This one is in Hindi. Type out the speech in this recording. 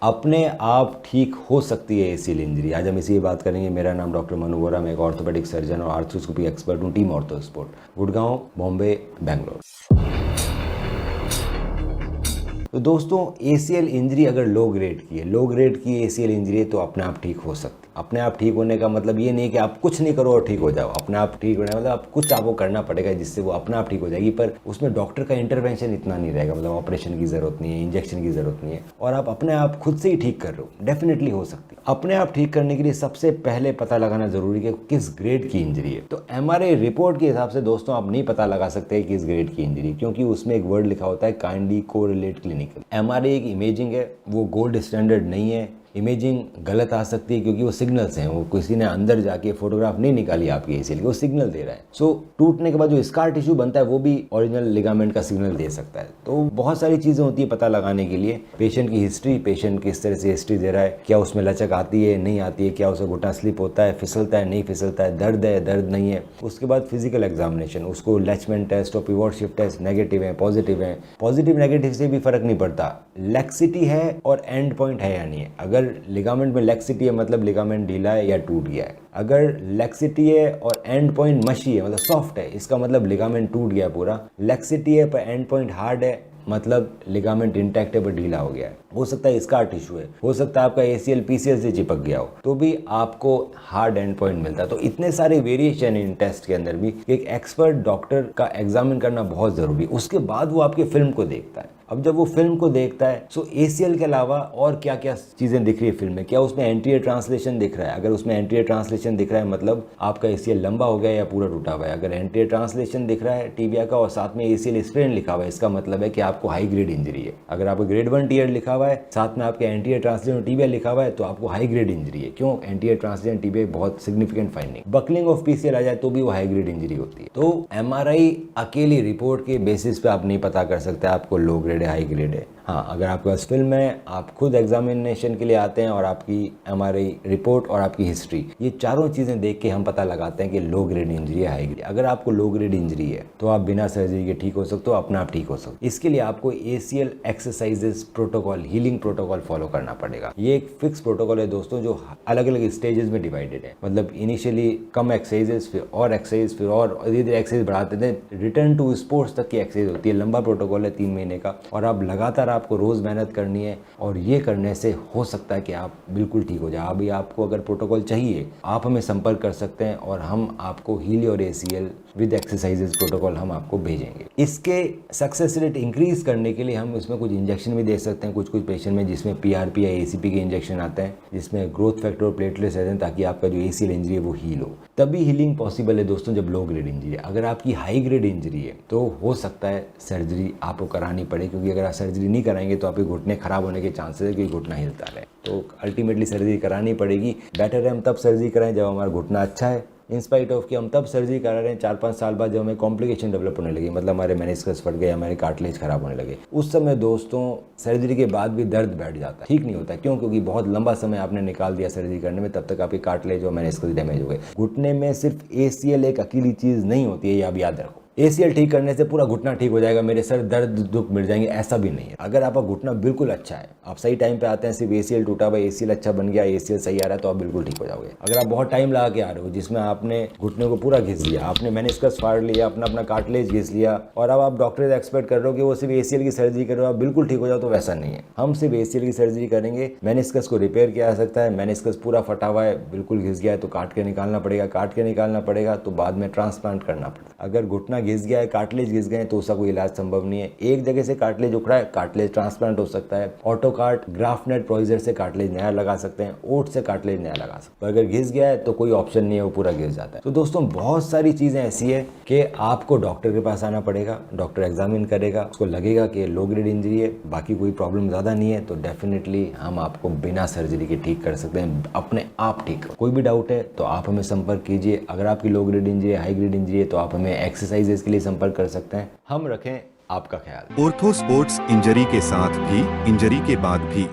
अपने आप ठीक हो सकती है एसीएल इंजरी। आज हम इसी बात करेंगे। मेरा नाम डॉक्टर मनु वोरा, मैं एक ऑर्थोपेडिक सर्जन और आर्थ्रोस्कोपी एक्सपर्ट हूँ, team ortho sport, Gurgaon, Bombay, Bangalore. तो दोस्तों, एसीएल इंजरी अगर लो ग्रेड की एसीएल इंजरी है तो अपने आप ठीक हो सकती है। अपने आप ठीक होने का मतलब ये नहीं कि आप कुछ नहीं करो और ठीक हो जाओ। अपने आप ठीक होने का मतलब आप कुछ आपको करना पड़ेगा जिससे वो अपने आप ठीक हो जाएगी, पर उसमें डॉक्टर का इंटरवेंशन इतना नहीं रहेगा। मतलब ऑपरेशन की जरूरत नहीं है, इंजेक्शन की जरूरत नहीं है, और आप अपने आप खुद से ही ठीक कर रहे हो। डेफिनेटली हो सकती है। अपने आप ठीक करने के लिए सबसे पहले पता लगाना जरूरी है कि किस ग्रेड की इंजरी है। तो एमआरआई रिपोर्ट के हिसाब से दोस्तों आप नहीं पता लगा सकते किस ग्रेड की इंजरी, क्योंकि उसमें एक वर्ड लिखा होता है काइंडली कोरिलेट क्लिनिकल। एमआरआई एक इमेजिंग है, वो गोल्ड स्टैंडर्ड नहीं है। इमेजिंग गलत आ सकती है क्योंकि वो सिग्नल्स हैं, वो किसी ने अंदर जाके फोटोग्राफ नहीं निकाली आपकी एसीएल की, वो सिग्नल दे रहा है। सो टूटने के बाद जो स्कार टिश्यू बनता है वो भी ओरिजिनल लिगामेंट का सिग्नल दे सकता है। तो बहुत सारी चीजें होती है पता लगाने के लिए। पेशेंट की हिस्ट्री, पेशेंट किस तरह से हिस्ट्री दे रहा है, क्या उसमें लचक आती है नहीं आती है, क्या उसे घुटना स्लिप होता है, फिसलता है नहीं फिसलता है, दर्द नहीं है। उसके बाद फिजिकल एग्जामिनेशन, उसको लैचमेंट टेस्ट और पिवोट शिफ्ट टेस्ट नेगेटिव है पॉजिटिव नेगेटिव से भी फर्क नहीं पड़ता। लैक्सिटी है और एंड पॉइंट है या नहीं है। अगर लिगामेंट में लैक्सिटी है मतलब लिगामेंट ढीला है या टूट गया है। अगर लैक्सिटी है और एंड पॉइंट मशी है मतलब सॉफ्ट है, इसका मतलब लिगामेंट टूट गया पूरा। लैक्सिटी है पर एंड पॉइंट हार्ड है मतलब लिगामेंट इंटैक्ट है पर ढीला हो गया है। हो सकता है स्कार टिश्यू है, हो सकता है आपका एसीएल पीसीएल से चिपक गया हो, तो भी आपको हार्ड एंड पॉइंट मिलता है। तो इतने सारे वेरिएशन इन टेस्ट के अंदर भी एक एक्सपर्ट डॉक्टर का एग्जामिन करना बहुत जरूरी है। उसके बाद वो आपके फिल्म को देखता है। अब जब वो फिल्म को देखता है तो एसीएल के अलावा और क्या क्या चीजें दिख रही है फिल्म में, क्या उसमें एंटीरियर ट्रांसलेशन दिख रहा है। अगर उसमें एंटीरियर ट्रांसलेशन दिख रहा है मतलब आपका एसीएल लंबा हो गया या पूरा टूटा हुआ है। अगर एंटीरियर ट्रांसलेशन दिख रहा है टीबिया का और साथ में एसीएल स्ट्रेन लिखा हुआ है, इसका मतलब है कि आपको हाई ग्रेड इंजरी है। अगर आपको ग्रेड 1 टीयर लिखा हुआ है, साथ में आपके एंटीरियर ट्रांसलेशन टीबिया लिखा हुआ है, तो आपको हाई ग्रेड इंजरी है। क्यों? एंटीरियर ट्रांसलेशन टीबिया बहुत significant finding. Buckling of PCL आ जाए तो भी वो हाई ग्रेड इंजरी होती है। तो एमआरआई अकेली रिपोर्ट के बेसिस पे आप नहीं पता कर सकते आपको लो ग्रेड है हाई ग्रेड है। हाँ, अगर आपके पास फिल्म है, आप खुद एग्जामिनेशन के लिए आते हैं और आपकी एमआरआई रिपोर्ट और आपकी हिस्ट्री, ये चारों चीजें देख के हम पता लगाते हैं कि लो ग्रेड इंजरी है हाई ग्रेड। अगर आपको लो ग्रेड इंजरी है तो आप बिना सर्जरी के ठीक हो सकते हो, अपना आप ठीक हो सकते हो। इसके लिए आपको ACL exercises protocol, healing protocol follow करना पड़ेगा। ये एक फिक्स प्रोटोकॉल है दोस्तों, जो अलग अलग स्टेजेस में डिवाइडेड है। मतलब इनिशियली कम एक्सरसाइजेस, फिर और एक्सरसाइज, फिर और धीरे एक्सरसाइज बढ़ाते थे। रिटर्न टू स्पोर्ट्स तक की एक्सरसाइज होती है। लंबा प्रोटोकॉल है 3 महीने का, और आप लगातार आपको रोज मेहनत करनी है, और ये करने से हो सकता है कि आप बिल्कुल ठीक हो जाए। अभी आपको अगर प्रोटोकॉल चाहिए आप हमें संपर्क कर सकते हैं और हम आपको हीली और एसीएल विद एक्सरसाइजेस प्रोटोकॉल हम आपको भेजेंगे। इसके सक्सेस रेट इंक्रीज करने के लिए हम इसमें कुछ इंजेक्शन भी दे सकते हैं कुछ पेशेंट में, जिसमें पीआरपी या एसीपी के इंजेक्शन आते हैं, जिसमें ग्रोथ फैक्टर और प्लेटलेट्स रहते हैं, ताकि आपका जो एसीएल इंजरी है वो हील हो। तभी हीलिंग पॉसिबल है दोस्तों जब लो ग्रेड इंजरी है। अगर आपकी हाई ग्रेड इंजरी है तो हो सकता है सर्जरी आपको करानी पड़े, क्योंकि अगर आप सर्जरी नहीं कराएंगे तो आपके घुटने खराब होने के चांसेस है, क्योंकि घुटना हिलता रहे। तो अल्टीमेटली सर्जरी करानी पड़ेगी। बेटर है हम तब सर्जरी कराएं जब हमारा घुटना अच्छा है, इंस्पाइट ऑफ कि हम तब सर्जरी करा रहे हैं 4-5 साल बाद जब हमें कॉम्प्लिकेशन डेवलप होने लगी, मतलब हमारे मेनिस्कस फट गए, हमारे कार्टिलेज खराब होने लगे। उस समय दोस्तों सर्जरी के बाद भी दर्द बैठ जाता है, ठीक नहीं होता। क्यों? क्योंकि बहुत लंबा समय आपने निकाल दिया सर्जरी करने में, तब तक आपके कार्टिलेज और मेनिस्कस डैमेज हो गए। घुटने में सिर्फ एसीएल एक अकेली चीज नहीं होती है, ये आप याद रखो। एसीएल ठीक करने से पूरा घुटना ठीक हो जाएगा, मेरे सर दर्द दुख मिट जाएंगे, ऐसा भी नहीं है। अगर आपका घुटना बिल्कुल अच्छा है, आप सही टाइम पे आते हैं, सिर्फ एसीएल टूटा हुआ, एसीएल अच्छा बन गया, एसीएल सही आ रहा है, तो आप बिल्कुल ठीक हो जाओगे। अगर आप बहुत टाइम लगा के आ रहे हो, जिसमें आपने घुटने को पूरा घिस लिया, आपने मेनिस्कस फाड़ लिया, अपना कार्टिलेज घिस लिया, और अब आप डॉक्टर से एक्सपेक्ट कर रहे हो कि वो सिर्फ एसीएल की सर्जरी कर रहे हो, आप बिल्कुल ठीक हो जाओ, तो वैसा नहीं है। हम सिर्फ एसीएल की सर्जरी करेंगे। मेनिस्कस को रिपेयर किया जा सकता है। मेनिस्कस पूरा फटा हुआ है, बिल्कुल घिस गया है, तो काट के निकालना पड़ेगा, तो बाद में ट्रांसप्लांट करना पड़ेगा। अगर घुटना घिस गया है, कार्टिलेज घिस गए तो उसका कोई इलाज संभव नहीं है। एक जगह से कार्टिलेज उखड़ा है, कार्टिलेज ट्रांसप्लांट हो सकता है। ऑटोकार्ट, ग्राफ्टनेट, प्रोइजर से कार्टिलेज नया लगा सकते हैं, ओट से कार्टिलेज नया लगा सकते हैं। अगर घिस गया है तो कोई ऑप्शन नहीं है, वो पूरा घिस जाता है। तो दोस्तों बहुत सारी चीजें ऐसी है कि आपको डॉक्टर के पास आना पड़ेगा, डॉक्टर एग्जामिन करेगा, उसको लगेगा कि लो ग्रेड इंजरी है, बाकी कोई प्रॉब्लम ज्यादा नहीं है, तो डेफिनेटली हम आपको बिना सर्जरी के ठीक कर सकते हैं, अपने आप ठीक। कोई भी डाउट है तो आप हमें संपर्क कीजिए। अगर आपकी लो ग्रेड इंजरी है, हाई ग्रेड इंजरी है, तो आप हमें एक्सरसाइजेस के लिए संपर्क कर सकते हैं। हम रखें आपका ख्याल। ऑर्थो स्पोर्ट्स, इंजरी के साथ भी, इंजरी के बाद भी।